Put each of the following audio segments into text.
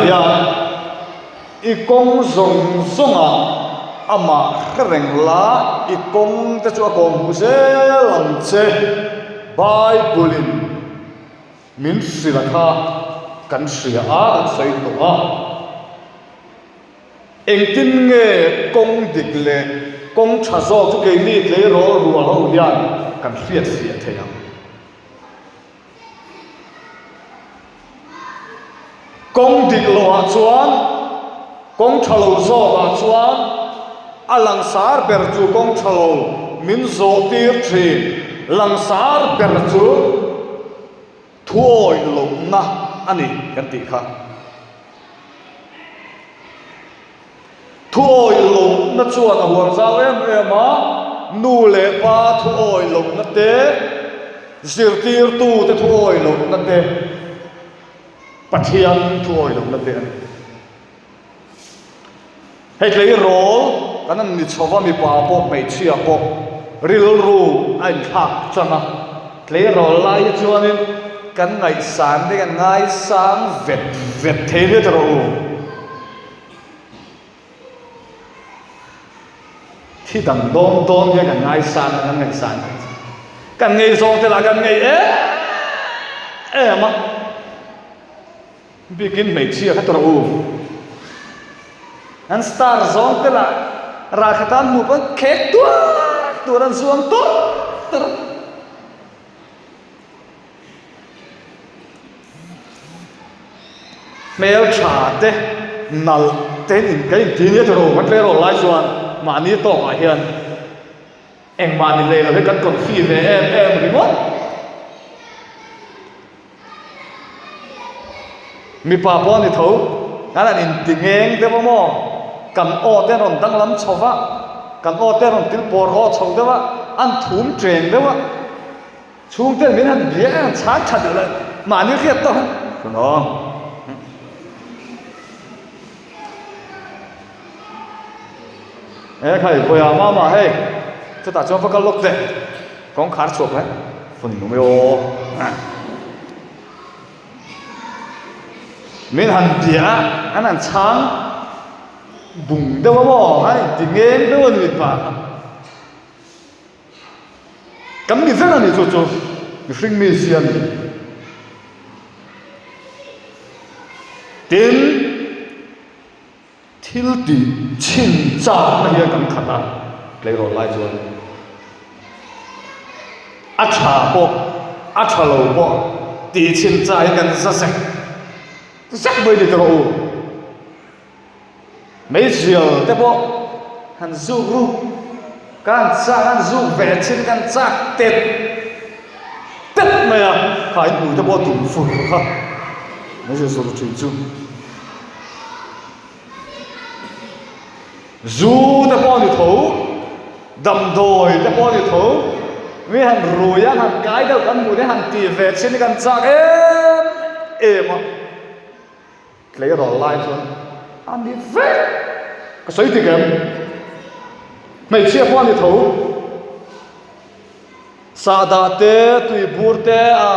ya ikong zong zonga ama khreng la ikong te chu akong huse lang che Bible min silakha kan sia a kan sei to a engtin nge kong dik le kong chazo chu ke ni le ro ru lo hian kan fiat sia thea kong dik lo a chuan kong thalo zo a chuan alang sar ber chu kong thalo min zo tir thi lang sar ber chu thuoi lo na ani kan ti kha thuoi lo na chuan a huang zau em a nu le pa thuoi lo na te zir tir tu te thuoi lo na te pathian thuoi lo na te hei lei rol kan an ni chowa mi pa pok mei chia pok ril ru an thak chana lei rol lai chuanin kan ngai san de kan ngai sang vet vet the de tro thi dang don don ye kan ngai san kan ngai zong te la kan ngai ma bikin mei chia ka tro an star zong te la ra khatan mu pa khek tu ran suam to mel cha te nal ten in kai tin ye ro mat le ro lai chuan ma ni to ma hian eng ma ni le la kan kon fi ve em ri mo mi pa po ni tho ala in tingeng te mo kan o te ron dang lam chowa kan o te ron til por ho chho de wa an thum treng de wa chung te min han bia cha cha de la ma ni khiat to no khai coi à mà hey cho ta cho cái lúc đấy con khát chuột đấy phần nó mới ô mình hành địa anh hành sáng bùng đâu mà hay thì nghe đâu mà mình bà cắm đi rất là nhiều chỗ mình sinh mi xiên tiến til di chin cha na hian kan khata play ro lai chuan a tha po a tha lo po ti chin cha hian kan sa sak boi di tro mấy chiều te po han zu ru kan cha kan zu ve chin kan cha tet mày à khai bui te po tu fu ha mấy chiều so chu chu zu te po ni tho dam doi te po ni tho mi han ruya han kai da kan mu de han ti ve chin kan chak em klei ro lai chuan an ni ve ka soi ti kem mai chia po ni tho sa da te tui bur te a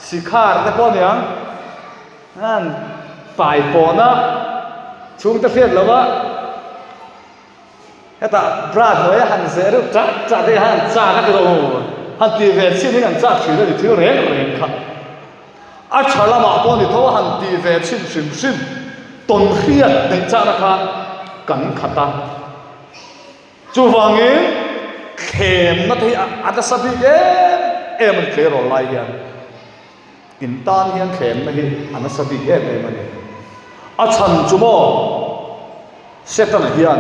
sikhar te po ni an pai po na chung te phiat lawa ta brad nói hắn sẽ được trả thì hắn trả các cái đồ hắn tiền về xin thì hắn trả chỉ là thiếu rèn khát à trả là mà bọn thì thôi hắn tiền về xin tuần khiết để trả là khát cẩn khát ta chú vàng ấy khem nó thấy à ta sắp đi em mình khéo rồi lại hiện in tan hiện khem nó thì anh sắp đi em mình à chân chú mò sẽ ta là hiện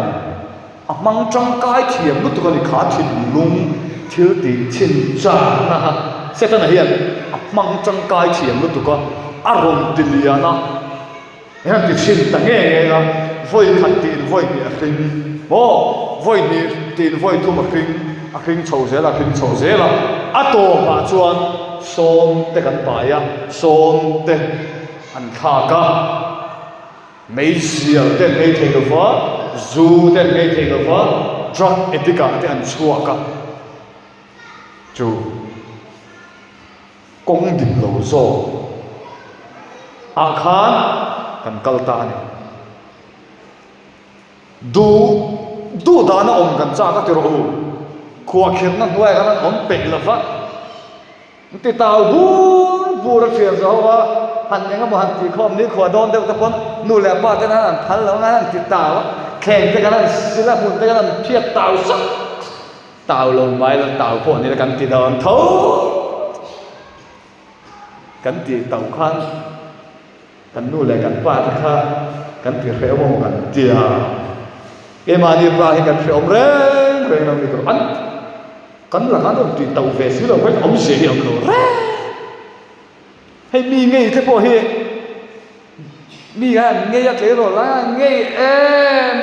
mang trăng cái thiểm lúc tụi con khá thịt lung thiếu tí chín cha na sẽ tên là hiện mang trăng cái thiểm lúc tụi con arom tiliana hiện thì xin ta nghe là voi khát tiền voi bị khinh voi ni tiền voi thu mà khinh chầu dễ là to mà chuan son te kan pai son te an kha ka mấy siêu te mấy thề cái phá zu te mấy thề cái phá drug etika te an chua ka chu công định lâu zo a khan kan kalta ni du dana om kan cha ka tiro khuwa khir na nuai kan om pe lava ti tau bu ra thia zawa han yang mo han ti khom ni khuwa don de ta pon nu le pa ta na thal lo na ti tau khen te kan sila mun te kan phiat tau sa tau lo mai lo tau pho ni kan ti don tho kan ti tau khan kan nu le kan pa ta kha kan ti reo mo kan tia emani pra hi kan reo reng nam ni ko an kan la kan ti tau ve si lo vai om se am lo re hay mi ngei thế po hi mi gan ngei ya thế rồi la ngei em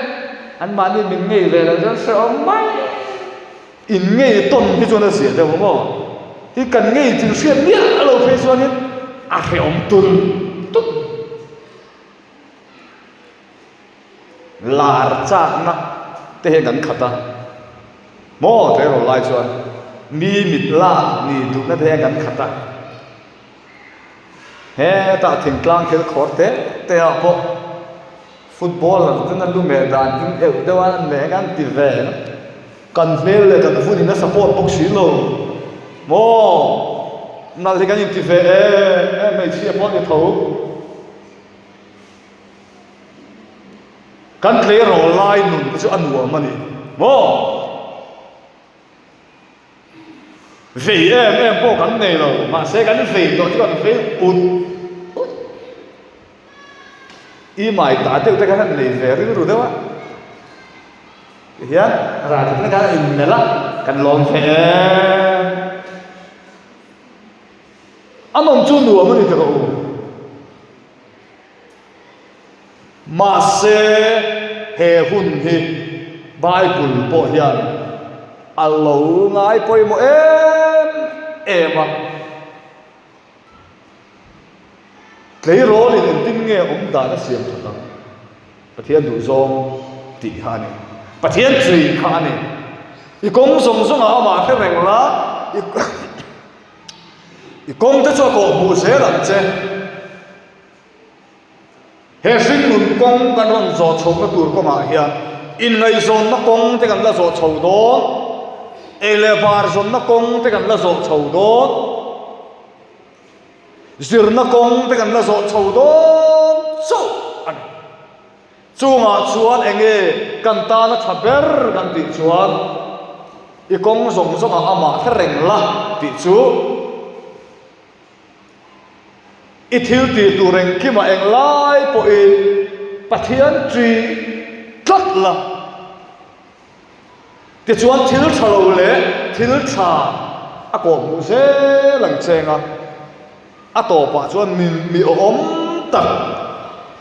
anh mà đi mình ngei về là rất sợ mai in ngei ton hi cho nó sia đâu mo hi kan ngei tin sia nia lo fe so ni a fe om tun tut lar cha na te gan khata mo thế rồi lai chuan mi mit la ni du na te gan khata he ta thing tlang khel khor te a po football la tuna lu me dan in eu dewan me gan ti ve kan vel le kan fu ni na support box si lo mo na le gan ti ve me chi po ni tho kan tle ro lai nun chu anu ma ni mo ve em po kan nei lo ma se kan ve to chu kan ve ut i mai ta te kan nei ve ru dewa hian ra ta kan in nela kan lom ve among chu nu ma ni to ma se he hun hi bible po hian allo ngai poi mo em lấy rô lên tin nghe ông ta đã xiêm thật đó và thiên đủ dòng tỷ hà này và thiên trì hà này y công sống sống ở mà cái mình lá y công tới cho cổ mù xế làm chứ hệ sinh nguồn công căn hoàn dò chồng nó tụi có mà hiện in ngày dồn nó công thì cần là dò chầu đó elevar dồn nó công thì cần là dò chầu đó zir na kong te kan la zo chho do so an chunga chuan enge kan ta na thaber kan ti chuan I kong zong zong ama threng la ti chu I thil ti tu reng ki ma eng lai po in pathian tri tlat la ti chuan thil thalo le thil tha a ko mu se lang chenga a to pa chuan mi om tak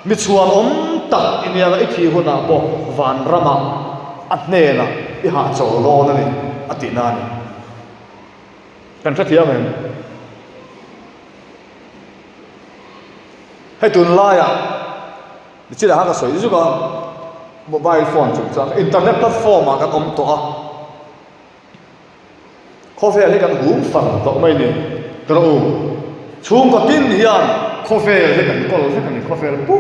mi chuan om tak inia la I thi huna po van rama a hne na I ha chaw lo na ni a ti na ni kan tha thiam em hay tun la ya chỉ là ha ka soi chu ka mobile phone chu chang internet platform ma kan om to a khofe le kan hum phang to mai ni tro chung ko tin hian khofe le kan kol le kan khofe le pu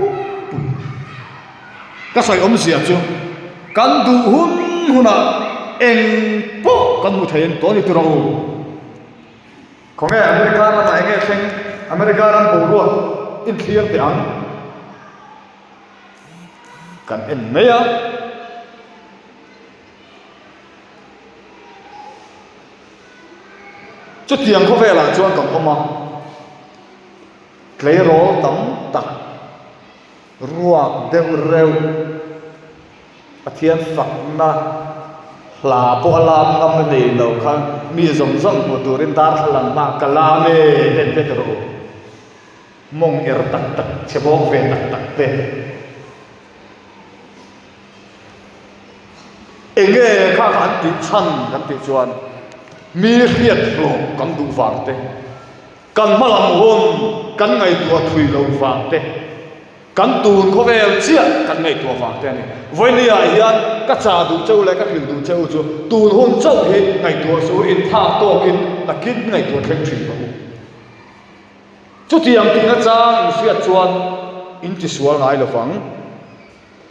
ka soi om sia chu kan du hun huna eng po kan mu thein to ni tro khonge america na mai nge theng america ran po ro in clear te ang kan en meya chu tiang khofe la chuan kan oma klei ro tam tak ruak deu reu pathian sak na la po alam ngam nei lo khan mi zong zong mo turin dar hlang ma kalame den pe ro mong er tak tak chebok ve tak tak te enge kha kan ti chan kan ti chuan mi riat lo kan du wang te kan malam hon kan ngai tua thui lo wang te kan tun ko vel chia kan ngai tua wang te ni voi ni a hian ka cha du cheu le ka khil du cheu chu tun hon chau hi ngai tua su in tha to kin takin ngai tua thleng thri ba chu tiang tin na chang in sia chuan in ti sual ngai lo fang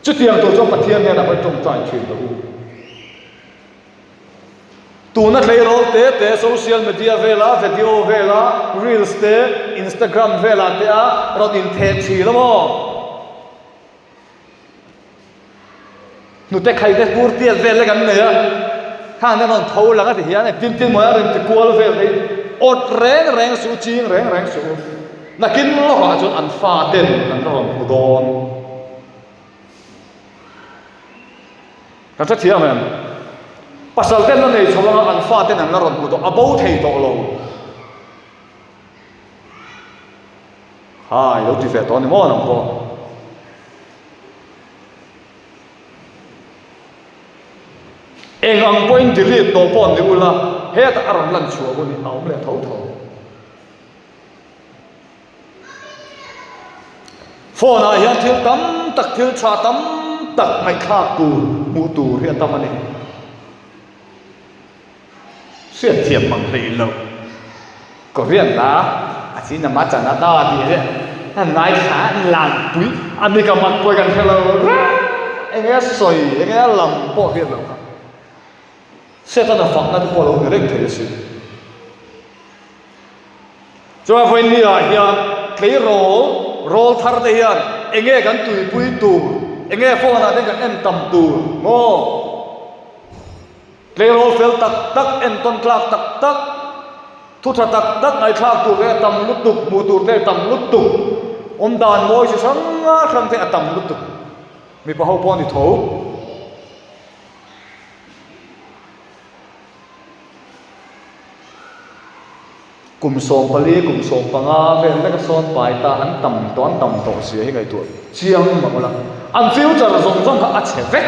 chu tiang to cho pathian ne na pai tong trai thin lo tu na hlei rol te social media vela video vela reels te Instagram vela te a ron in the thi lo mo nu te khai te pur ti vel kan ne ya ha na ron thau langa ti hian tin mo ya ren ti kual vel dei ot reng su ching reng su na kin lo ha chon an fa ten an ron hu don ka cha thiam em pasal ten na nei chawanga an fa ten an ron hu do abo thei to lo hai lo ti fe to ni mo nam ko eng ang point delete to pon ni ula he ta aran lan chua ko ni aum le thau thau phone a hian thil tam tak thil cha tam tak mai kha tu mu tu ria tam ani sia thiam mang lei lo ko rian la a chi na ma cha na da di re an nai kha lan pui an ni ka mak poi kan hello eng a soi eng a lam po rian lo sẽ ta là phẳng là tôi bảo người đấy thấy sự cho phải nia hiền cái role thar đây hiền anh nghe cái tuổi bui tu anh nghe phone là cái em tầm tu ngô cái role fail tak em ton clap tak thu thà tak ngày clap tu cái tầm lút tục mùa tu cái tầm lút tục đàn môi sẽ sáng khăng thế tầm lút tục mình bảo hậu pon thì thấu cùng song pali cùng song panga về mấy cái son bài ta ăn tầm tổ sửa hay ngày tuổi chiang mà gọi là ăn phiếu cho là dùng cả ăn chè vét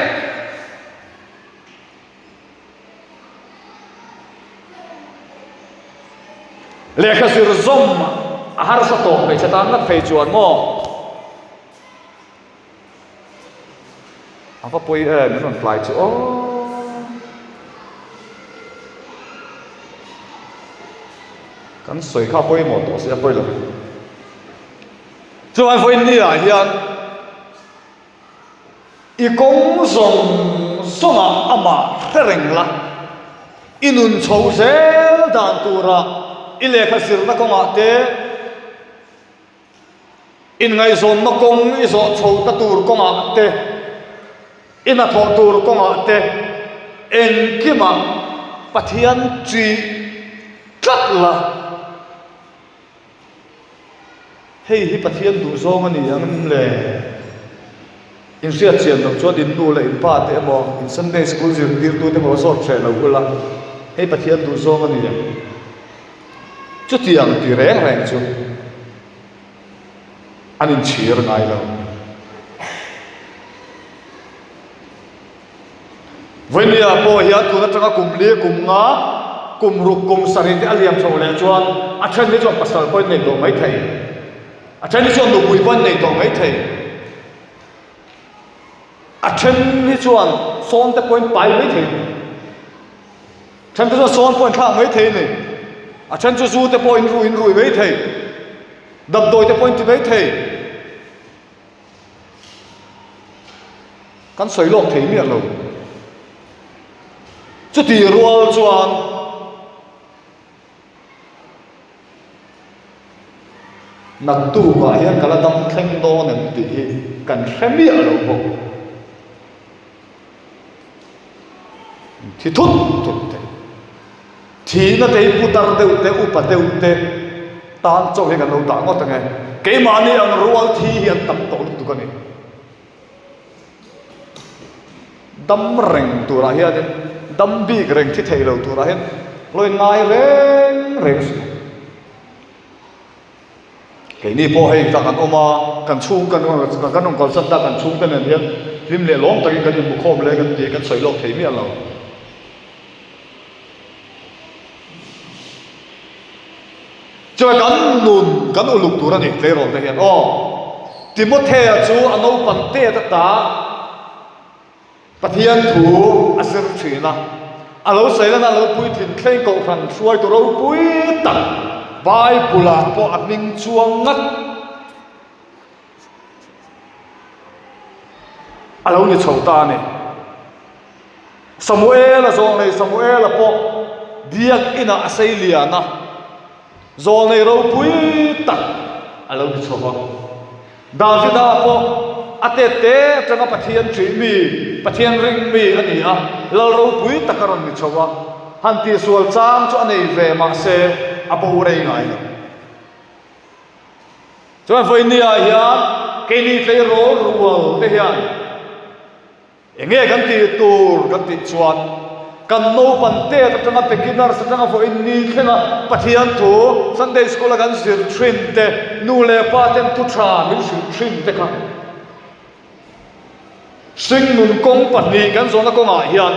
lẽ cái sự dùng har sa tổ về cho ta ngắt phải chuồn mò anh phải bôi mình còn fly chứ kan soi kha poi mo to se poi lo cho ai foi ni a hian i kong song songa ama tereng la inun chou sel dan tura i le kha sir na konga te in ngai zon na kong i zo chou ta tur konga te ina tho tur konga te en kima pathian chi tlat la hei hi pathian du zong ani ang le in sia chian dok cho din nu le in pa te mo in Sunday school zir dir tu te mo so che lo kula hei pathian du zong ani ya chu tiang ti reng chu anin chir ngai lo venia po hian tu na tanga kum le kum nga kum ruk kum sari te aliam chho le chuan a then ni chon pasal point nei do mai thei a then ni chuan do bui point nei do mai thei a then ni chuan son te point pai mai thei then te chuan son point khang mai thei ni a then chu zu te point ru mai thei dab doi te point ti mai thei kan soi lok thei mi lo chu ti rual chuan nak tu wa hian kala dam thleng do nan ti hi kan hremi a lo bo thi thut te thi na te putar deu te upa deu te tan cho he kan lo ta ngo ta nge ke ma ni ang rual thi hian tam to tu kan ni dam reng tu ra hian dam bi reng thi thei lo tu ra hian loi ngai reng cái này po hay ta kan oma kan chung kan ong kal sat ta kan chung kan hian lim le lom takin kan mu khom le kan ti kan soi lok thei mi alo cho kan nun kan uluk tur ani tle ron te hian Timothea chu ano pan te ta pathian thu asir thina alo sailan alo pui thin thleng ko khan suai to ro pui tak Bible po aming chuang ngat alo ni chauta ni Samuel a zong nei Samuel a po diak ina asailia na zong nei ro pui tak alo ni chawa David a po atete tanga pathian tri mi pathian ring mi ani a lo ro pui takaron ni chawa hanti sual chang chu anei ve ma se apo rei ngai na chuan voi ni a hian ke ni tlei ro rual te hian enge kan ti tur kan ti chuan kan no pan te ta tanga beginner sa tanga voi ni thenga pathian thu Sunday school kan sir trin te nu le pa ten tu tra min sir trin te ka sing nun kong pani kan zona ko nga hian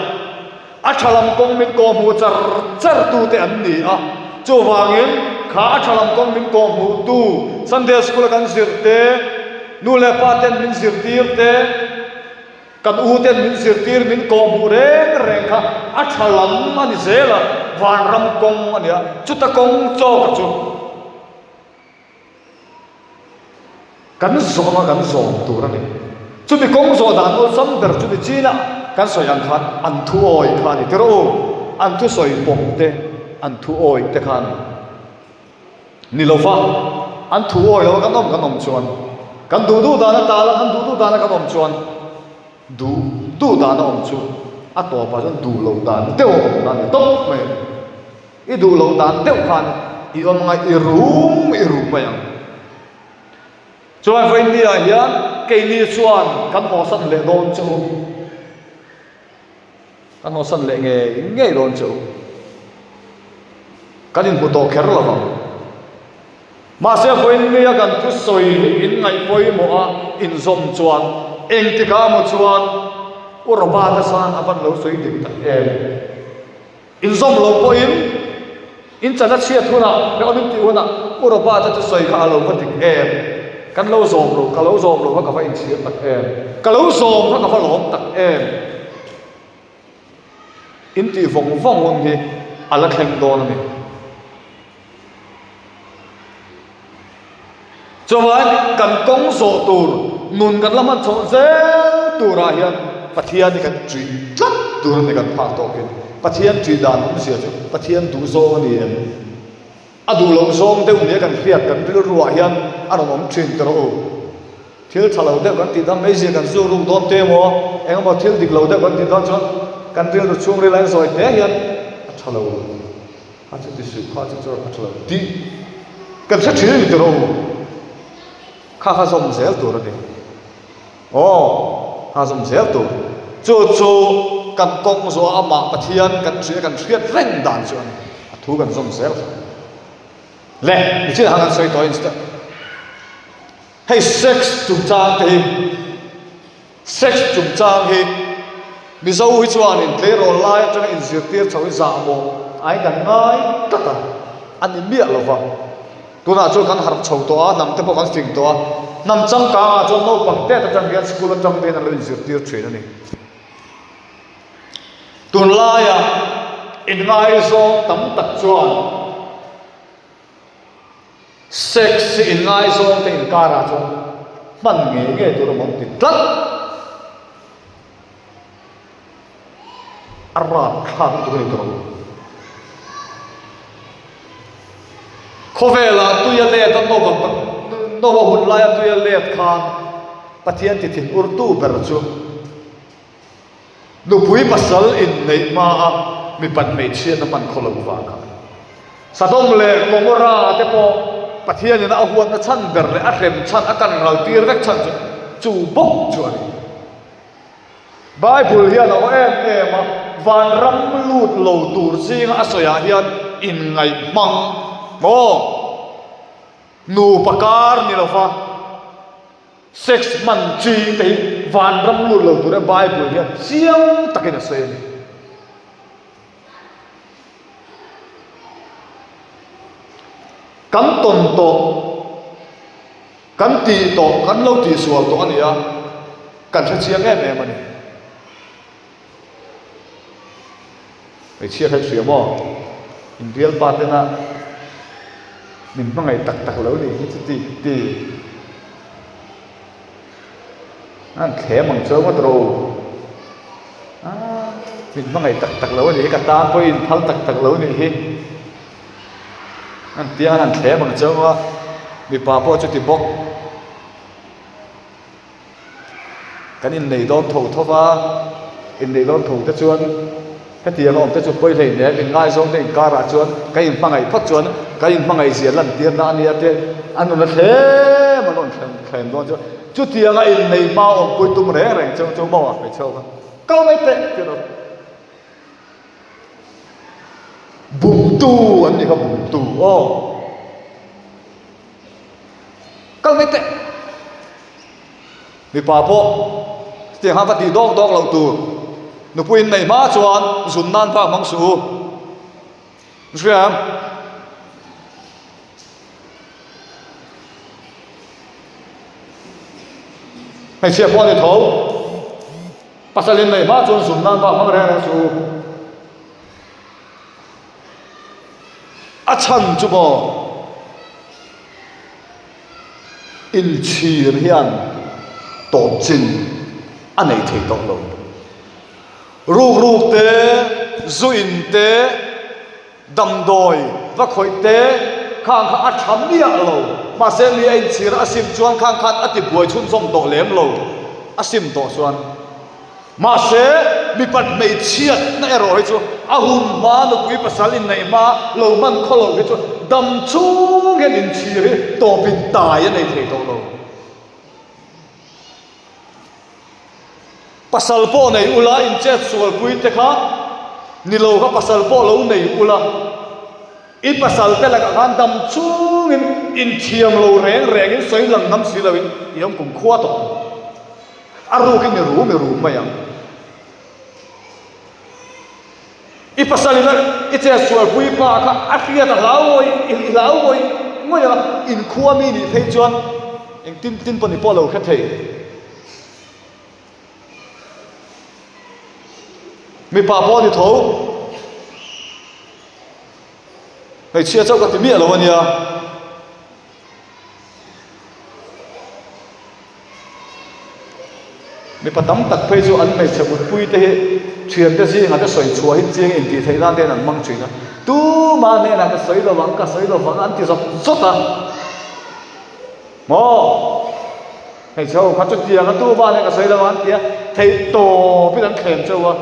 a thalam kong min ko mu char char tu te an ni a chu wangin kha a thalam kong min ko mu tu Sunday school kan sir te nu le pa ten min sir tir te kan u ten min sir tir min ko mu reng kha a thalam ani zela van ram kong ania chu ta kong cho ka chu kan zoma kan zom tu ra ni chu mi kong zo dan ol sam ber chu ni china kan soi an khan an thu oi khan ni tero an thu soi pom te an thu oi te khan ni lo fa an thu oi lo kan om chuan kan du da na ta la kan du da na kan om chuan du da na om chu a to pa jan du lo dan te o dan ni top me I du lo dan te khan I om ngai I rum ma yang chuan voi ni a hian ke ni chuan kan ho san le don chu kan ho san le nge don chu kan in hu to kher la ba ma se voi ni a kan tu soi in ngai poi mo a in zom chuan eng ti ka mo chuan ur ba ta san aban lo soi dik ta in zom lo po in chana chia thuna ne onim ti una ur ba ta tu soi kha lo ba dik kan lo zom lo ka lo zom lo ka fa in chia tak ka lo zom ka fa lom tak in ti vong on hi ala thleng don ni chuan kan kong zo tur nun kan laman chon ze tura hian pathian ni kan tri tlat tur ni kan pha to kin pathian tri dan sia chu pathian du zo ni adu lo zong te unia kan khiat kan ril ruwa hian anom thin tero thil thalo de kan ti dam mai sia kan zu ru don te mo engma thil dik lo de kan ti don chon kan ril ru chung ri lan soi te hian thalo ha chu ti su kha chu chu thalo ti kan sa thil ni tero kha som zel tur ni kha som zel tur chu kan kong zo ama pathian kan thria kan thiat reng dan chuan thu kan som zel le ni chi hangan soi to insta hey sex chung chang te sex chung chang hi mi zo hi chuan in tle ro lai chang in zir tir chawi za mo ai kan ngai tata an mi lo wa tu na chu kan har chho to a nam te po kan sing to a nam chang ka chu no pang te ta chang hian school chang te na lo in zir tir thrin ani tun la ya in ngai zo tam tak chuan sex in ngai zo te in kara chu man nge tu ro mong ti tlat arra khang tu ni to khovela tu ya le ta no wa hun la ya tu ya le khan pathian ti thin urtu ber chu nu pui pasal in nei ma mi pan me chian na man kholo wa ka sadom le komora te po pathian na huan na chan ber le a rem chan akan ral tir vek chan chu bok chu ani bible hian o ma van ram lut lo tur singa asoya hian in ngai mang mo nu pakar ni lo fa sex man chi te van ram lut lo tur bible hian siang takin a se ni kan ton to kan ti to kan lo ti sual to ania kan sa chiang em ani ai chia khai suya mo in real patena min mangai tak tak lo ni ti anh khé bằng chơi mất rồi mình mang ngày tắc lâu này cái ta coi phal tắc lâu này anh tia anh khé bằng chơi mà bị bà bỏ cho tìm bốc cái in này đón thầu thâu va in này đón thầu tất chuan cái tiền ông tất chuan quay lại nè in ngay giống này cả ra chuan cái in mang ngày phát chuan cái in mang ngày gì lần tiền ra anh anh nó thế mà nó khen đón cho chút tiền cái in này mau ông quay tung rẻ rẻ cho mau phải cho câu mấy tệ chứ đâu bùng tu anh này không bùng tu câu mấy tệ vì bà bộ tiếng hát đi đong lâu tu nó quên này má chuan dùng nan phá mang su xem hay chia quan để thấu pasalin này má chuan dùng nan phá mang ra su chân chú bò in chi hiền tổ chính anh ấy thấy tốt lắm ruk te zuin te đầm đồi và khối te khang khang chấm địa lâu mà xem như anh chỉ là sim chuan khang khang ở tiệm buổi chun som độ lém lâu sim độ chuan mà sẽ bị bắt mấy chiết này rồi chứ ahun mà nó quý pasalin này mà lâu man khó lâu cái chứ đầm chung cái in chi tổ bình tài này thấy tốt lâu pasal po này ula in chat sual pui te kha ni lo ka pasal po lo nei ula in pasal te la ka kan dam chung in thiam lo reng in soi lang nam si lo in yom kum khwa to aru ki me ru ma yang i pasal la i chat sual pui pa kha afia ta lao oi ngoya in khwa mi ni thei chuan eng tin po ni po lo kha thei mi pa po thì thấu ngày chia cho cái tiếng miệng là bao nhiêu mi pa tắm tắc phê cho anh mày sẽ một pui thế truyền cái gì ngã cái sợi chúa hết riêng in thì thấy ra đây là mang chuyện đó tu mà này là cái sợi đó vắng anh thì rất à mò ngày sau khát chút tiền cái tu mà này cái sợi đó vắng thì thấy tổ biết anh khen cho à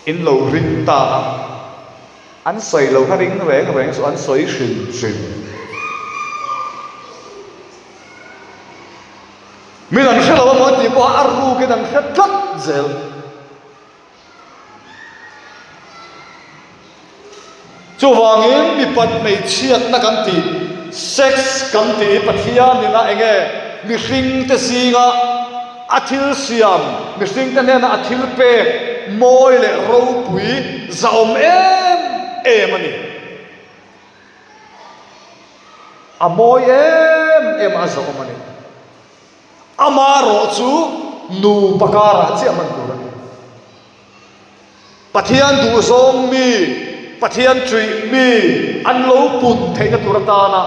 in lâu ring ta anh xoay lâu ha ring rèn số anh xoay sình mình làm sao mà muốn tìm qua aru cái đằng khác rất dễ cho vàng in bị bắt mấy chiết na cắn tì sex cắn tì bắt hiền nên là anh nghe mình sinh te singa athil siam mình sinh te nên là athil pe môi lệ râu quý giàu em anh môi em giàu anh amaro chu nu pakara che man tu pathian du song mi pathian trui mi an lo pun thei na turata na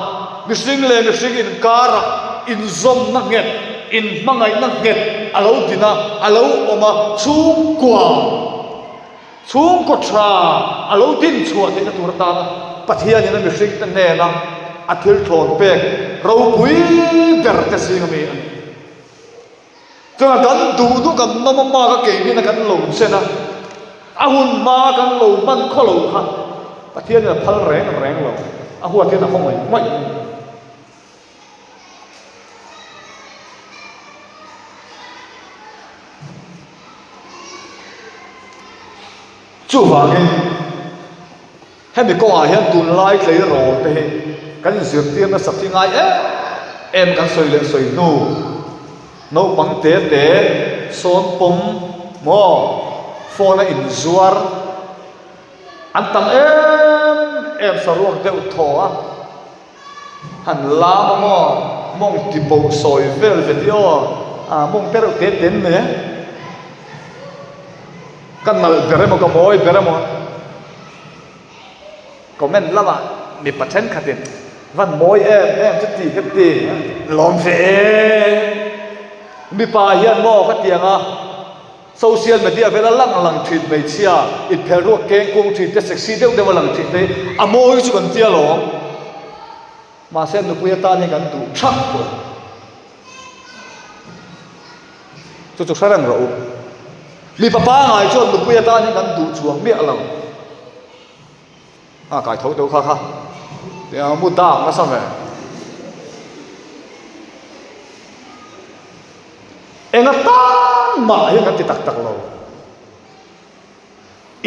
mi sing in kara in zom na nget in mangai na nget alo dina alo oma chung kwa tra alo din chua thei na turata na pathian ina mi sing tan ne na athil thon pek ro pui ber te sing mi cho kan du kan ma ka ke ni na kan lo se na ahun ma kan lo man kho lo kha pathian na phal reng lo ahua thiên là không mai chú vàng ấy hay mình có ai hiện tuần lai lấy rồi thế cái dược tiên nó sắp thì ngay em cái sợi lên sợi nô bằng té son pom mò phô là in zuar anh tâm em sao ruộng tiêu thọ hẳn lá mà mong thì bầu sồi về điều mong té được té đến nữa kan mal bere mo kamoy bere mo comment lama mi pachen khatin van moy em chati khati lom fe mi pa hian mo ka tianga social media vela lang thit mai chia it phel ro keng kung thit te sexy deuh deuh lang thit te amoi chu kan tia lo ma sem nu puya ta ni kan tu thak ko chu sarang ro mi papa ngai chu nu puya ta ni kan tu chuang mi alo kai thau tau kha te mu da ma sa me enga tan ma hi kan ti tak tak lo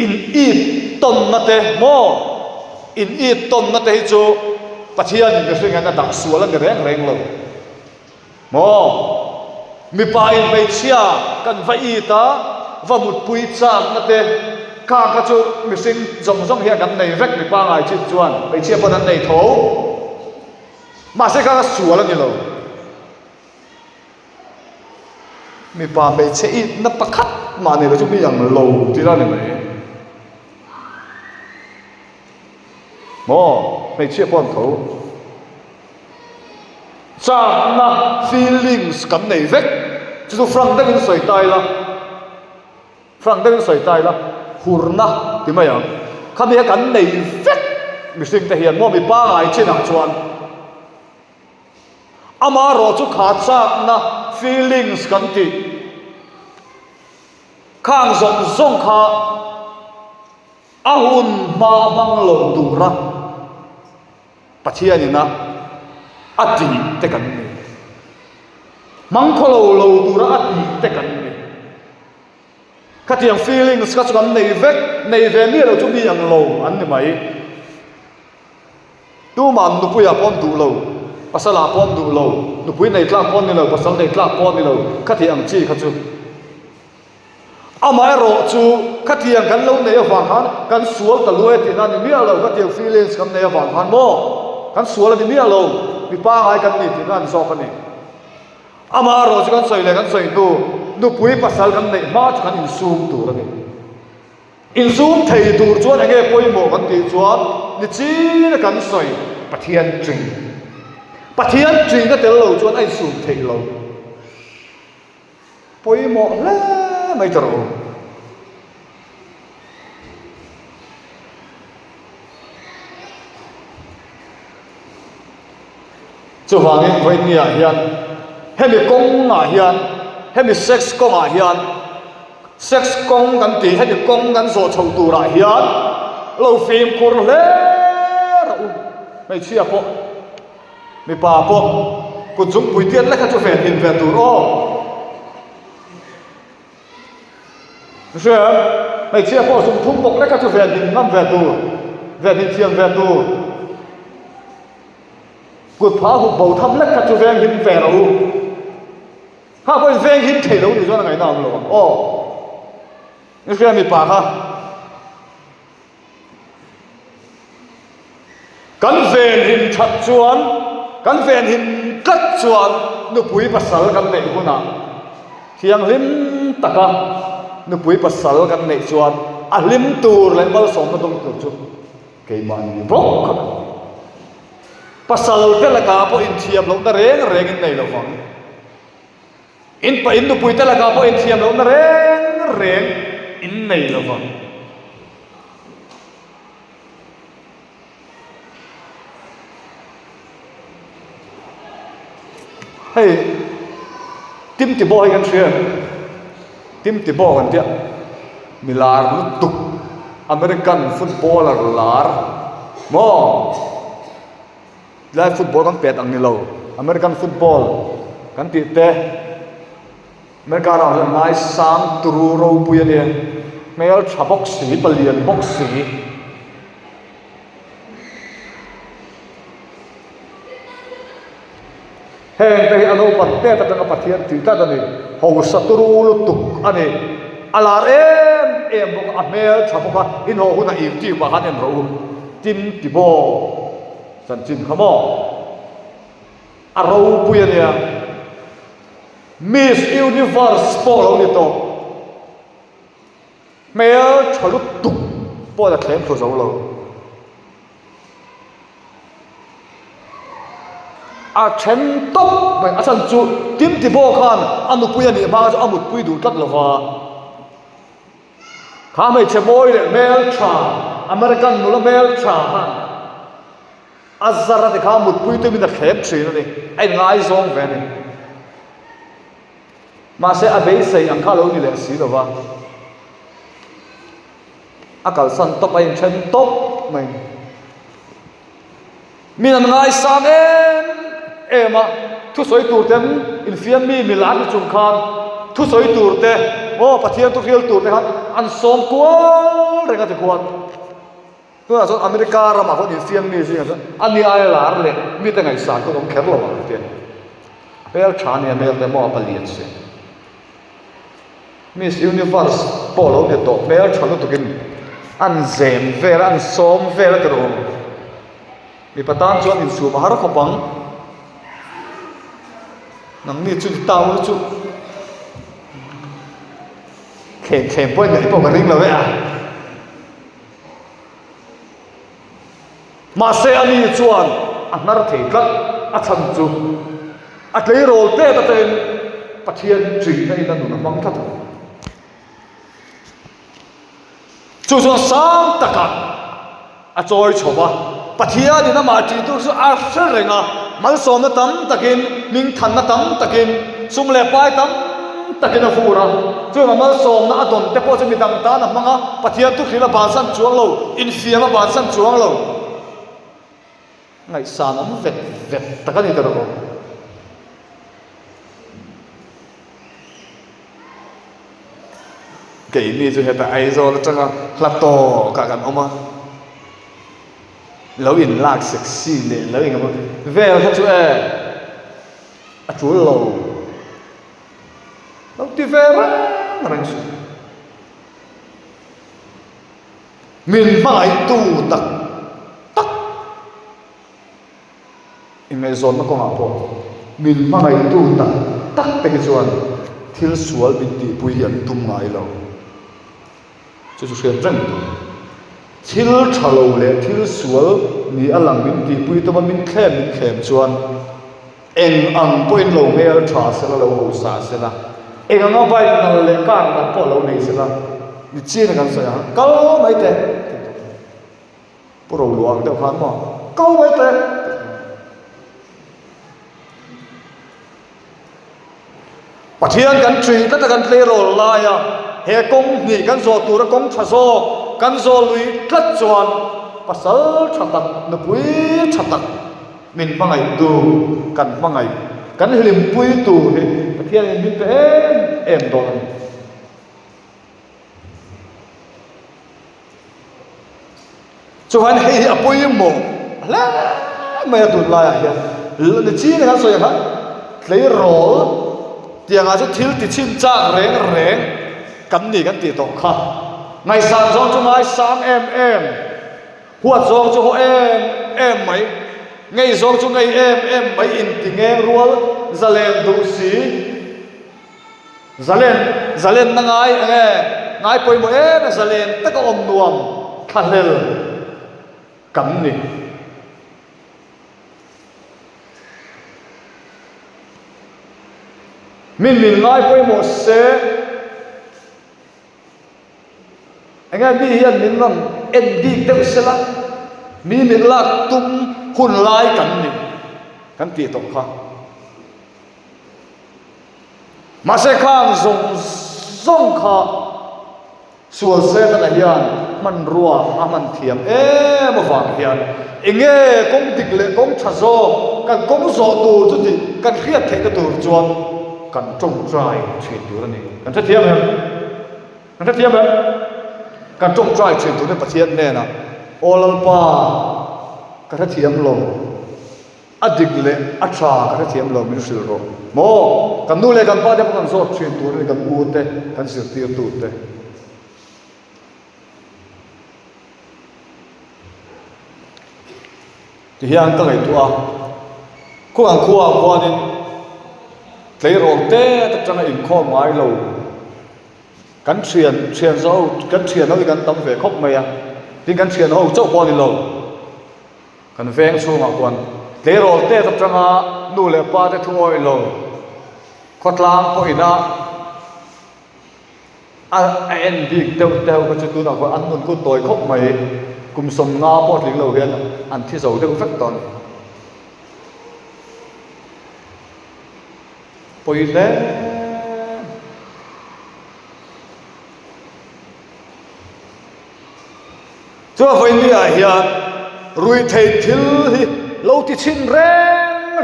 in it ton na te mo in it ton na te chu pathian ni se nga dak suala ni reng lo mo mi pa in mai chia kan vai ta va mut pui chak na te ka chu mi sing zong hian kan nei vek mi pa ngai chi chuan mai chia pa nan nei tho ma se ka suala ni lo mi pa be che it na pakhat ma ne lo chu mi yang lo ti ra ni mai mo me che pon tho cha na feelings kan nei vek chu frang dang soi tai la hurna ti mai yang khami kan nei vek mi sing te hian mo mi pa ngai che na chuan ama ro chu kha cha na feelings kan ti khang zong kha ahun ma bang lo dura pathian ina ati te kan ni mang kholo lo dura ati te kan ni khatiang feelings ka chuan nei ve mi lo chu mi yang lo an ni mai tu man nu puya pon du lo pasala pon du lo nu pui nei tlak pon ni lo pasal nei tlak pon ni lo khatiang chi kha chu amai ro chu khatiang kan lo nei awang han kan sual ta lue ti na ni mi lo khatiang feelings kan nei awang han mo kan sual ni mi lo mi pa ngai kan ni ti nan so kan ni ama ro chu kan soi le kan soi nu pui pasal kan nei ma chu kan in sum tu ra ni in sum thei tur chuan ange poi mo kan ti chuan ni chi na kan soi pathian tring ka tel lo chuan ai sum thei lo poi mo le mai taro chu wangin voi nia hian hemi kong nga hian hemi sex kong a hian sex kong kan ti hemi kong kan so chho tu ra hian lo fim kur le ra u mai chia po mi pa po ku chung pui tian la kha chu fen in ve tu ro xem mày chia po sum thum bok le ka chu ven hin ngam ve tu ven hin thiam ve tu kut pha hu bo tham le ka chu ven hin ve ro ha ko ven hin thei lo ni zo na ngai na lo o ni xem mi pa ha kan ven hin that chuan kan ven hin kat chuan nu pui pasal kan nei huna thiang lim taka nu pui pasal kan nei chuan a lim tur le mal som na dong tur chu ke man ni bok pasal te la ka po in thiam lo na reng in nei lo wang in pa in nu pui te la ka po in thiam lo na reng in nei lo wang hey tim ti boy kan share tim ti bo kan tia milar nu tuk American footballer lar mo live football kan pet ang nilo American football kan ti te America ra mai sang turu ro puya ne mel chabok si palian box si heng te ano patte ta tanga pathian ti ta ni ho saturu lu tuk ani alar em bok amel chapoka in ho huna i ti ba han em ro tim ti bo san chin khamo aro puya ne Miss Universe polo ni to mel chalu tuk po da thlem tho zo lo a chen top mai a chan chu tim ti bo khan anu pui ani ma chu amut pui du tat lova kha mai che boy le mel tra American nula mel tra han azara de kha mut pui te min da khep thri ni ai ngai zong ve ni ma se a be sei ang kha lo ni le si lova a kal san top ai chen top mai min an ngai san ema thu soi tur tem in fiam mi milan chung khan thu soi tur te o pathian tu riel tur te han an som kwal renga te kwal tu a so america ra ma ko in fiam mi ji an ni ai lar le mi te ngai san ko dom kher lo wa te pel chan ya mel te mo paliat se Miss Universe polo ne to pel chan to kin an zem vera an som vera te ro mi patan chuan in su ma har ko bang nang ni chu tao chu khem poi ngai po ma ring lo ve a ma se ani chuan a nar thei tlat a chan chu a tlei rol te ta ten pathian tri nei na nu mang that chu chu sang taka a choi chowa pathian ni na ma ti tu su a sel renga mal som na tam takin ning than na tam takin sum le pai tam takin a fura chu ma mal som na adon te po chu mi dang ta na manga pathian tu khila ban san chuang lo in fiama ban san chuang lo ngai san am vet vet takani ta ro ke ni chu heta ai zo la changa hlato ka kan oma lâu in lạc sexy để lâu in cái về là chú à chú lâu lâu thì về ra mà anh chú mình mãi tu tắc tắc Amazon nó có ngạo bộ mình mãi tu tắc tắc cái chuan thiếu sual bình tị bùi hiền tum ngài lâu chú xem răng thil thalo le thil sual ni alang min ti pui to min khem chuan eng ang point lo mel tha se la lo ho sa se la eng ang bai nal le kar na po lo nei se la ni chi na kan sa ya kau mai te pro luang de khan mo kau mai te pathian kan tri ta kan tle ro la ya he kong ni kan zo tu ra kong tha zo kan zo lui tlat chuan pasal thatak na pui thatak min mangai tu kan mangai kan hilim pui tu ni pathian min pe em don chuan hei a pui mo la mai tu la ya ni chi ni kan so ya ha tlei rol tiang a chu thil ti chin cha reng kan ni kan ti to kha ngày sáng giông cho ngày sáng em huat giông cho em mấy ngày giông cho ngày em mấy in tiếng em rual zalen du si zalen na ngay poi mo em zalen tất cả om nuam khalel cắm nè mình ngay poi mo se anh em đi hiện mình rằng em đi theo xe lắc mình lạc tung hôn lai cắn tỉ tổng khang mà xe khang dòng khá xua xe ta là hiện mình rùa mình thiểm mà vàng hiện anh nghe công tịch lệ công trả dô cần công dô tù chút thì cần khiết thế cái tù chuan cần trông trai chuyện tù ra này cần thất thiểm em kan trong trai chuyện tu ne pathian ne na olalpa ka tha thiam lo adik le acha ka tha thiam lo min sil ro mo kan nu le kan pa de kan so chuyện tu ne kan u te kan sir tir tu te ti hian ka ngai tu a ko an khuwa ni tlei ro te ta changa in kho mai lo kan thiền dâu kan thiền nó kan tâm về khóc mày à tin kan thiền hậu châu quan đi lâu kan veng su ngọc quan thế rồi te tập trang nu le pa te thoi lo khotlang po ina a en big teu ko chu tu na ko an nun ku toi khop mai kum som nga po ling lo hian an thi zo te vek ton poi le cho voi ni a hian rui thei thil hi lo ti chin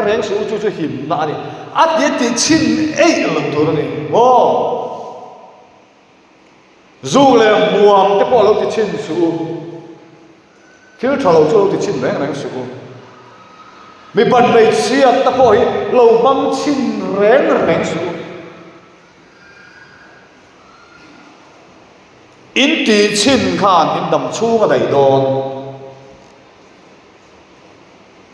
reng su chu him na ni at ye ti chin ei lo tur ni mo zu le muam te po lo ti chin su thil thalo chu lo ti chin reng su mi ban mei sia ta po hi lo mang chin reng su in ti chin khan in dam chu ma dai don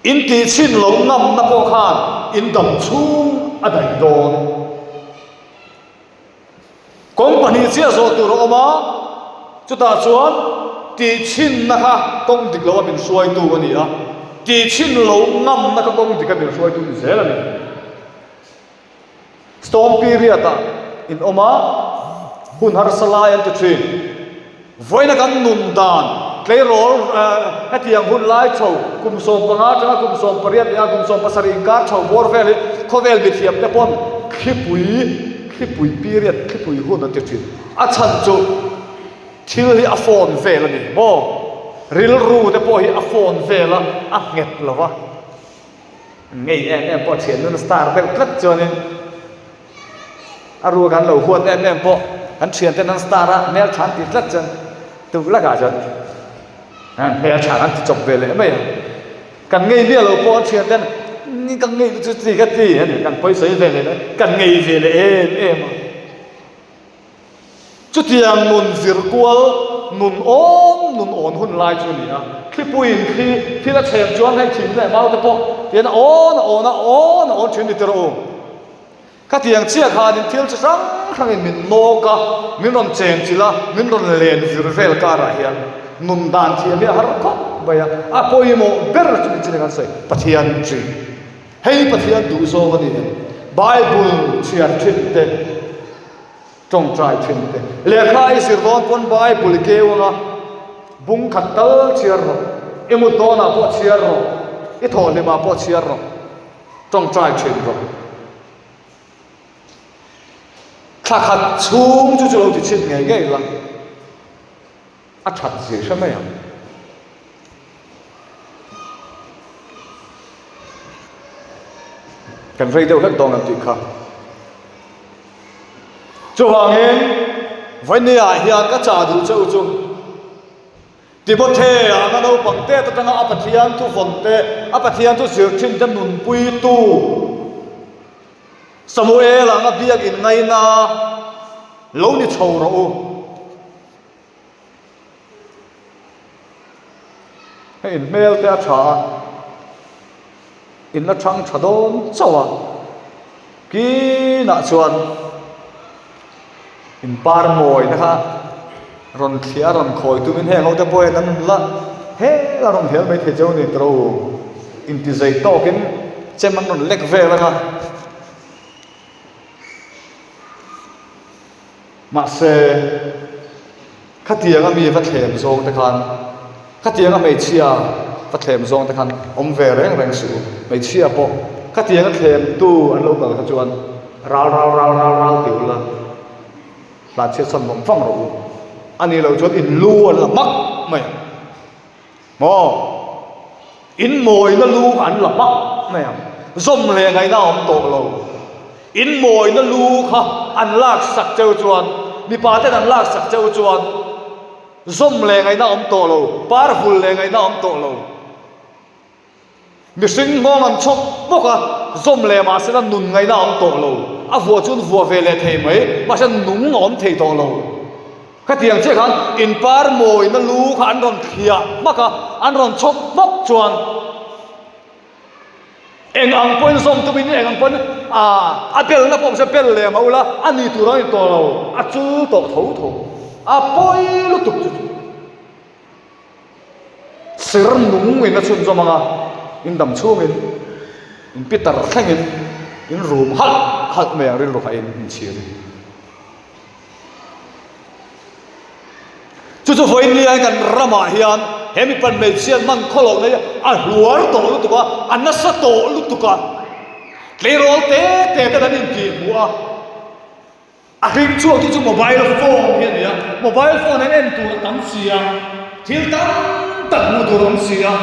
in ti chin lo ngam na po khan in dam chu a dai don company chia zo tu ro ma chu ta chuan ti chin na kha kong dik lo min suai tu ani a ti chin lo ngam na ka kong dik ka min suai tu ni zel ani storm period ta in oma hun har salai an tu thin voina kan nun dan klei rol hatiang hun lai chho kum som panga tanga kum som pariat ya kum som pasari ka chho bor vel khovel bi thiam te pon khipui period khipui hun an te thin a chan chu thil hi a phone vel ani mo ril ru te po hi a phone vela a nget lova ngei em po thian nun star bel klat chonin aru kan lo huat em po an thian te nan star a mel than ti klat chan tu la ga chan mel than an ti chop vele mai kan ngei bia lo po thian ten ni kan ngei chu ti ka ti ani kan poi sei vele kan ngei vele em chu tiang nun zir kwal nun on hun lai chu ni a klipuin khi la chem chuan hai thim le mau te po tian on thim ni te ro ka tiang chia kha din thil chu sang in min no ka min ron chen chila min ron len zir vel ka ra hian nun dan thiam ya har ko baya a poi mo ber chu ni chin kan sei pathian chi hei pathian du so ma ni bible chiar thit te trong trai thim te le khai sir don pon bible ke wa bung khatal chiar ro emu to na po chiar ro I thon le ma po chiar ro trong trai thim ro kha khat chung chu lo ti chin nge la a that gì sao mấy à cần phải đâu hết đông làm tuyệt khác cho hoàng em với nia hiền các trà đủ châu chung thì bố thề à nó đâu bằng tê ta đang áp thian tu phần tê áp thian tu sửa trên chân nụn bui tu Samuel là ngáp biếc in ngay na lâu ni chầu rồi in mail te cha in la chang chadon chawa ki na chuan in par moi na kha ron thia ron khoi tu min he ngo te boy nan la he la ron hel mai the chau ni tro in ti zai to kin chem man ron lek ve la nga ma se khatia ga mi va thlem zong te khan khatia ga mei chia va thlem zong te khan om ve reng su mei chia po khatia ga thlem tu an lo ka chuan ral tiu la lan che son bom phang ro ani lo chuan in lu an la mak mai mo in moi na lu an la mak mai zom le ngai na om to lo in moi na lu kha an lak sak cheu chuan mi pa te an lak sak cheu chuan zom le ngai na om to lo powerful le ngai na om to lo mi sing mo man chok boka zom le ma se na nun ngai na om to lo a vua chun vua ve le thei mai ma se nung om thei to lo ka tiang che khan in par moi na lu kha an ron khia maka an ron chok bok chuan eng ang point som tu bin eng ang point a bel na pom se bel le ma ula ani tu roi to lo a chu to tho a poi lu tu sir nung we na chun zo manga in dam chung in in Peter khangin in room hal me ril ro in chi chu voi ni ai kan rama hian hemi pan me chian man kholo nei a luar to lu tu ka anasa to lu tu ka lerol te dan in ki bua a ring chu ki chu mobile phone hian ya mobile phone en tu tam sia thil tam tak mu tu ram sia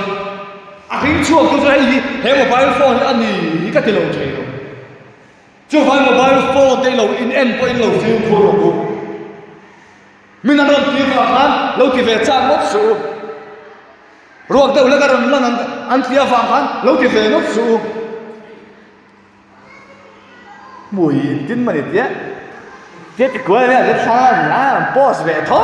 a ring chu tu he mobile phone ani ka ti lo thei lo chu vai mobile phone te lo in en po in lo fiu ko ro mình ăn được tiền vào khán lâu thì về trang mất số ruột đâu lấy cái rồng lần ăn tiền vào khán lâu thì về mất số mùi tin mà đi tiếc tiếc cái quê này rất xa là boss về thôi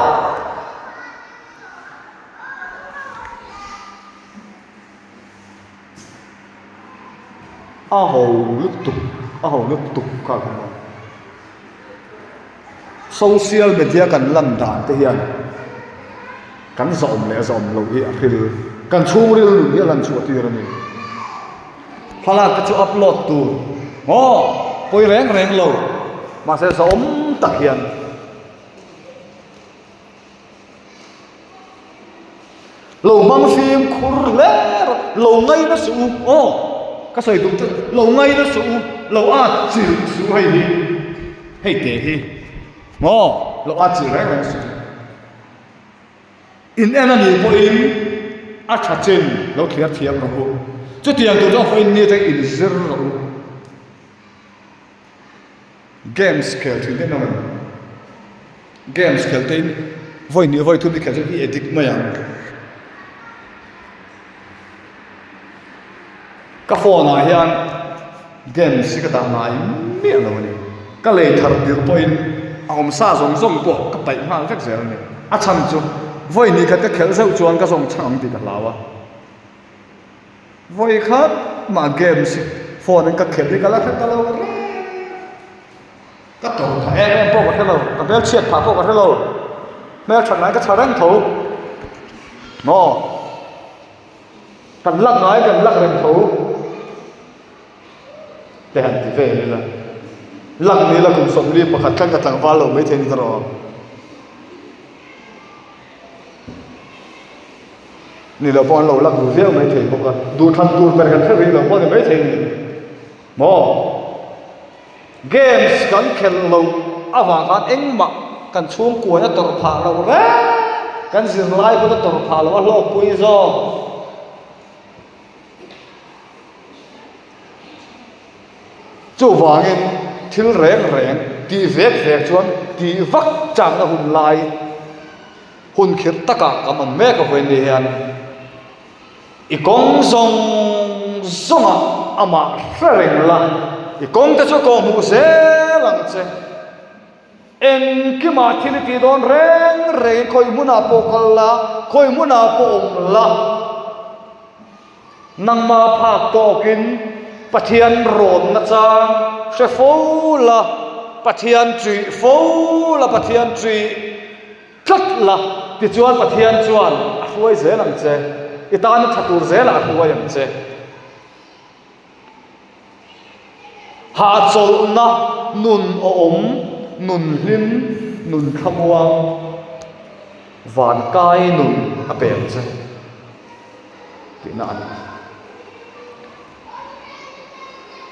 hầu lúc tục cả cái social media kan lan dan te hian kan zom lo hi a phil kan chung ril hi lan chu ti rani phala ka chu upload tu poi reng lo ma se zom tak hian lo mang phim khur le lo ngai na su ka soi tu lo ngai na su lo a chi su hai hi hei te hi lo a chi reng su in enemy po in a tha chen lo thia thiam ro chu tiang tu jo foi ni te in zir ro games khel thin den nam games khel te voi ni voi tu ni khel hi edik ma yang ka phone a hian games si ka ta mai mi lo ni ka le thar dir po in ông sa zong po ka pai ma vek zel ni a cham chu voi ni khat ka khel zau chuan ka zong chang ti ka lawa voi khat ma game si phone ka khel ni ka la khat lo ka to tha em po ka hello ka bel chet pha po ka hello mel thang nai ka tharang tho kan lak ngai kan lak rem tho te han ti ve ni la lak ni la kum som li pakhat kan ka tlang walo mai theng ro ni la bon lo lak du vel mai thei ko ka du than tur per kan thei lo bon mai thei games kan khel lo awa kan engma kan chung ko na tor pha lo re kan zin lai ko tor pha lo lo pui zo chu wangin thil reng ti vek chuan ti vak chang na hun lai hun khir taka kaman me ka ven ni hian i kong zonga ama reng la i kong ta chu ko mu se lang che en ki ma thil ti don reng khoi muna po kalla khoi muna po om la nang ma phak to kin pathian ron na chang se fo la pathian tree thlat la ti chuan pathian chuan a huai zel ang che itan thatur zel a huai ang che ha chol na nun om nun hlim nun khamwang van kai nun a pem che ti na an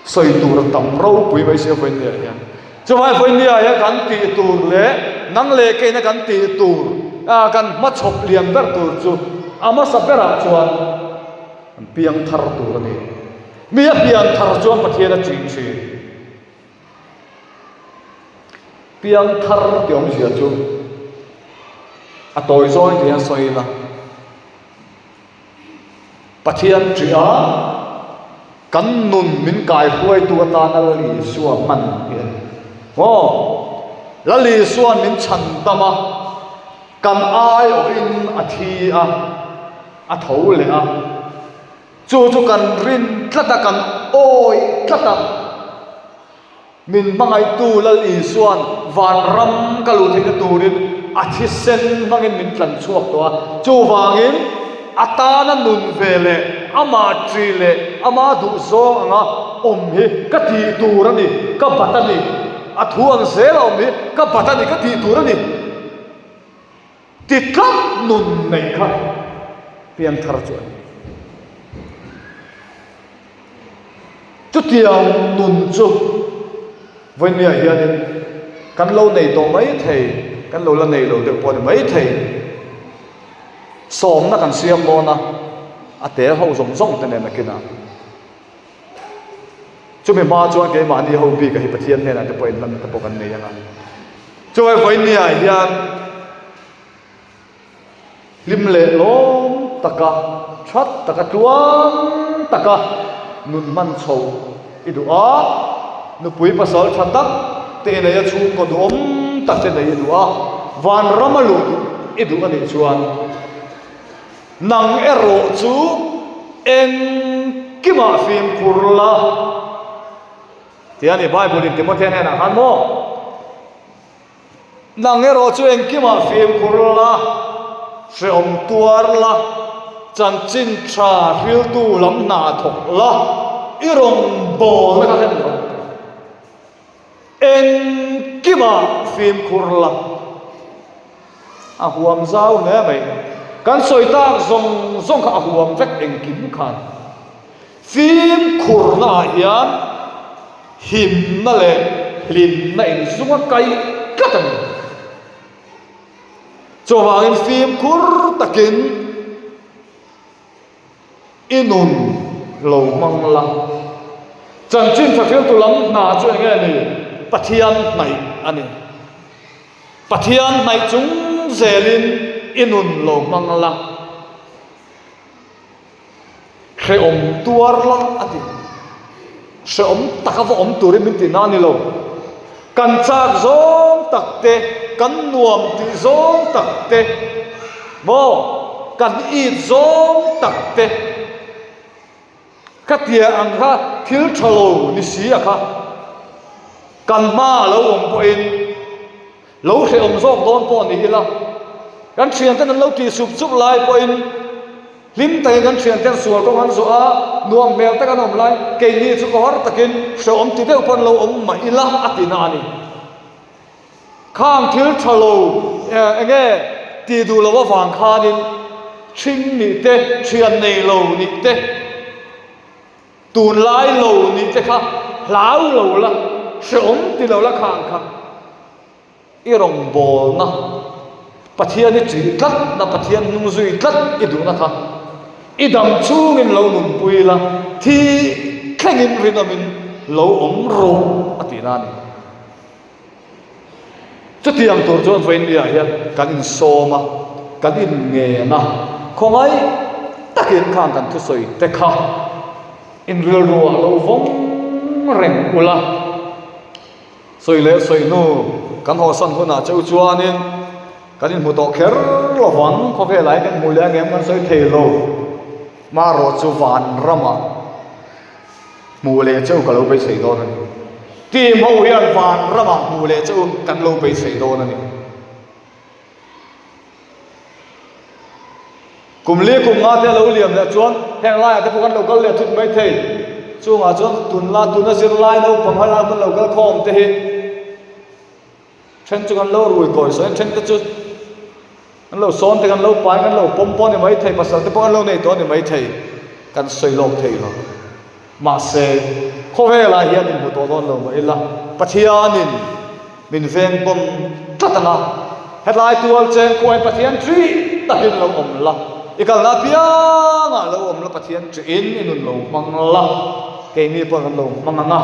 soi tur tam ro pui mai se ven ne ya chu vai ven ne ya kan ti tur le nang le ke na kan ti tur kan ma chop liam ber tur chu ama sapera chuan piang thar tur ni mi a piang thar chuan pathian a ching chi piang thar tiom sia chu a toi zoi ti a soi la pathian tri a kan nun min kai huai tu ta na li suam man hian la li suan min chan tama kan ai o in a thi a tho le a chu kan rin tlata kan oi tlata min mangai tu la li suan van ram ka lu thei tu rin a thi sen mangin min tlan chuak to chu wangin ata na nun vele ama tri le ama du zo anga hi ka ti turani ka batani athuang zela hi ka batani ka ti turani titlap nun nei kha pian thar chuan chu tiang nun chu voinia hianin kan lo nei to mai thei kan lo la nei lo de pon mai thei som na kan siam mo na ate ho zong zong te ne na kina chu me ma chuan ke ma ni ho bi ka hi pathian ne na te poin lam te pokan nei anga chu voinia hian lim le lom taka chat taka tuang taka nun man chho idu a nu pui pasal thatak te ne ya chu ko dom tak te nei idu a van ramalu idu ani chuan nang ero chu en kima fim kurla tiani bible in timothy ne na han mo nang ero chu en kima fim kurla se om tuar la chan chin tra ril tu lam na thok la irong bol na ka hen en kima fim kurla a huam zau ne mai kan soi tak zong zong ka huam vek eng kim khan fim kurna hian him na le lim na eng zunga kai katan cho wangin phim kur takin inun lo mangla chan chin thakil tu lam na chu nge ni pathian nai ani pathian nai chung zelin inun lo mangla khe om tuar la ati se om takawa om turin min ti na ni lo kan chak zong takte kan nuam ti zong takte mo kan eat zong takte katia ang kha thil thalo ni si a kha kan ma lo om po in lo se om zong don po ni la kan thian tan lo ti sup sup lai po in lim tai kan thian tan sual to han zo a nuam mel ta kan om lai ke ni chu ko har takin se om ti deu pon lo om ma ila atina ni khang thil thalo enge ti du lo wa wang kha din ching ni te thian nei lo ni te tun lai lo ni te kha lau lo la se om ti lo la khang kha i rong bol na pathian ni chi tlat na pathian nung zui tlat i du na kha i dam chung in lo nun pui la thi thlengin rinamin lo om ro atina ni chu tiang tur chuan vein lia hian kan in soma kan in nge na khongai takin khang kan thu soi te kha in ril ruwa lo vong reng ula soi le soi nu kan ho san huna chau chuanin kan in mu to kher lo wang kho ve lai kan mu le ngem kan soi thei lo ma ro chu van rama mu le chau ka lo be sei do na ti mo hian van rama mu le chu kan lo be sei do na ni kum le kum nga te lo liam le chuan heng lai te pukan local le thut mai thei chu nga chuan tun la tun a sir lai no pam hala man local khom te hi chen chu kan lo rui koi so chen te chu kan lo son te kan lo pai kan lo pom pon ni mai thei pasal te pukan lo nei to ni mai thei kan soi lok thei lo ma se kho ve la hian in to don lo mai la pathianin min ven pom tatanga headline tual chen koin pathian tri takin lo om la ikal na pianga lo om la pathian tri in inun lo mangla ke ni pon lo manganga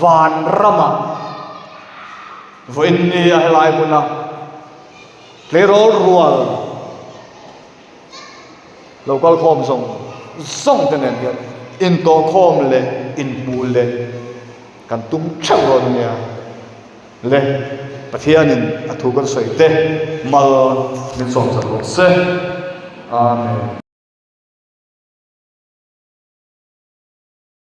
van rama voin ni a helai buna lerol rual local khom song tenen hian in to khom le in bu le kan tum chau ron nia le pathianin athu kan soi te mal min som sa se amen